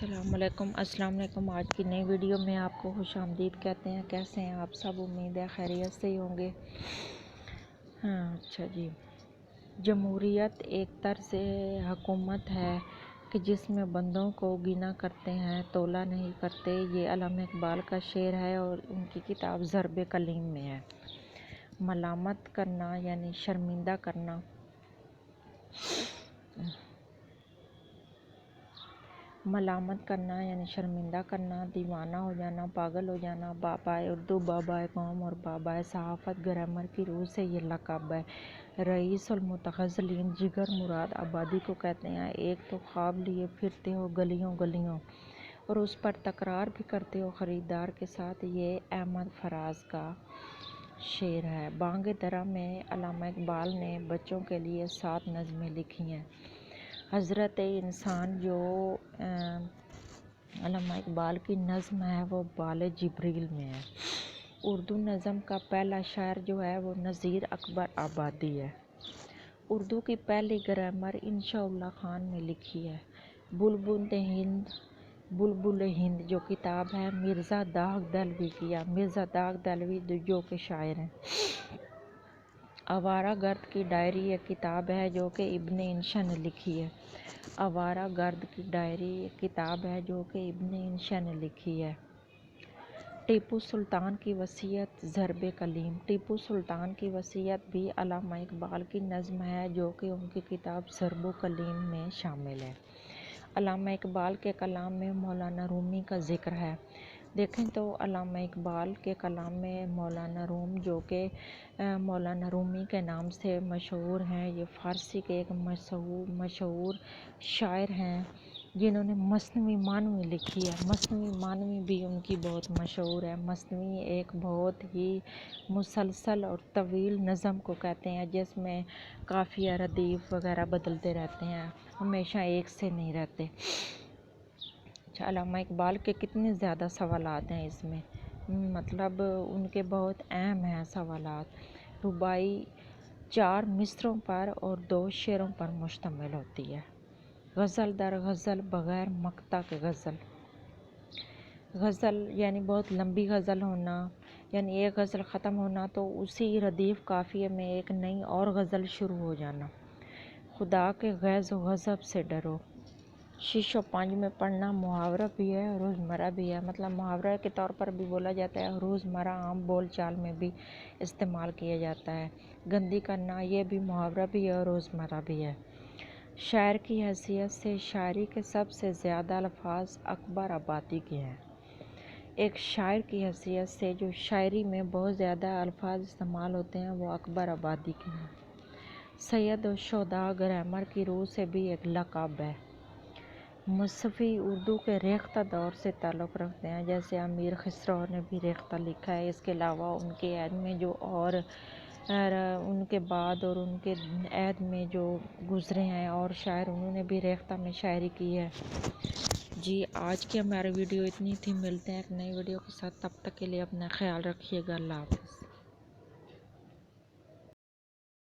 السلام علیکم۔ آج کی نئی ویڈیو میں آپ کو خوش آمدید کہتے ہیں۔ کیسے ہیں آپ سب؟ امید ہے خیریت سے ہی ہوں گے۔ اچھا جی، جمہوریت ایک طرز حکومت ہے کہ جس میں بندوں کو گنا کرتے ہیں، تولا نہیں کرتے۔ یہ علامہ اقبال کا شعر ہے اور ان کی کتاب ضرب کلیم میں ہے۔ ملامت کرنا یعنی شرمندہ کرنا، دیوانہ ہو جانا، پاگل ہو جانا۔ بابائے اردو، بابائے قوم اور بابائے صحافت گرامر کی روح سے یہ لقب ہے۔ رئیس المتغزلین جگر مراد آبادی کو کہتے ہیں۔ ایک تو خواب لیے پھرتے ہو گلیوں گلیوں اور اس پر تکرار بھی کرتے ہو خریدار کے ساتھ۔ یہ احمد فراز کا شعر ہے۔ بانگ درا میں علامہ اقبال نے بچوں کے لیے 7 نظمیں لکھی ہیں۔ حضرت انسان جو علامہ اقبال کی نظم ہے وہ بال جبریل میں ہے۔ اردو نظم کا پہلا شاعر جو ہے وہ نذیر اکبر آبادی ہے۔ اردو کی پہلی گرامر انشاء اللہ خان نے لکھی ہے۔ بلبل ہند جو کتاب ہے مرزا داغ دہلوی کی ہے۔ مرزا داغ دہلوی جو کہ شاعر ہیں۔ آوارہ گرد کی ڈائری ایک کتاب ہے جو کہ ابن انشا نے لکھی ہے۔ آوارہ گرد کی ڈائری ایک کتاب ہے جو کہ ابن انشا نے لکھی ہے۔ ٹیپو سلطان کی وصیت ضرب کلیم۔ ٹیپو سلطان کی وصیت بھی علامہ اقبال کی نظم ہے جو کہ ان کی کتاب ضرب کلیم میں شامل ہے۔ علامہ اقبال کے کلام میں مولانا رومی کا ذکر ہے۔ دیکھیں تو علامہ اقبال کے کلام میں مولانا روم جو کہ مولانا رومی کے نام سے مشہور ہیں، یہ فارسی کے ایک مشہور شاعر ہیں جنہوں نے مثنوی معنوی لکھی ہے۔ مثنوی معنوی بھی ان کی بہت مشہور ہے۔ مثنوی ایک بہت ہی مسلسل اور طویل نظم کو کہتے ہیں جس میں قافیہ ردیف وغیرہ بدلتے رہتے ہیں، ہمیشہ ایک سے نہیں رہتے۔ علامہ اقبال کے کتنے زیادہ سوالات ہیں اس میں، مطلب ان کے بہت اہم ہیں سوالات۔ رباعی 4 مصرعوں پر اور 2 شعروں پر مشتمل ہوتی ہے۔ غزل در غزل بغیر مقطع کے غزل۔ غزل یعنی بہت لمبی غزل ہونا، یعنی ایک غزل ختم ہونا تو اسی ردیف قافیے میں ایک نئی اور غزل شروع ہو جانا۔ خدا کے غیظ و غضب سے ڈرو۔ 6 و 5 میں پڑھنا محاورہ بھی ہے اور روزمرہ بھی ہے، مطلب محاورہ کے طور پر بھی بولا جاتا ہے اور روزمرہ عام بول چال میں بھی استعمال کیا جاتا ہے۔ گندی کرنا یہ بھی محاورہ بھی ہے اور روزمرہ بھی ہے۔ شاعر کی حیثیت سے شاعری کے سب سے زیادہ الفاظ اکبر آبادی کے ہیں۔ ایک شاعر کی حیثیت سے جو شاعری میں بہت زیادہ الفاظ استعمال ہوتے ہیں وہ اکبر آبادی کے ہیں۔ سید الشہداء گرامر کی روح سے بھی ایک لقب ہے۔ مصنفی اردو کے ریختہ دور سے تعلق رکھتے ہیں، جیسے امیر خسرو نے بھی ریختہ لکھا ہے۔ اس کے علاوہ ان کے عہد میں جو اور ان کے بعد اور ان کے عہد میں جو گزرے ہیں اور شاعر، انہوں نے بھی ریختہ میں شاعری کی ہے۔ جی آج کی ہماری ویڈیو اتنی تھی، ملتے ہیں ایک نئی ویڈیو کے ساتھ، تب تک کے لیے اپنا خیال رکھیے گا۔ اللہ حافظ۔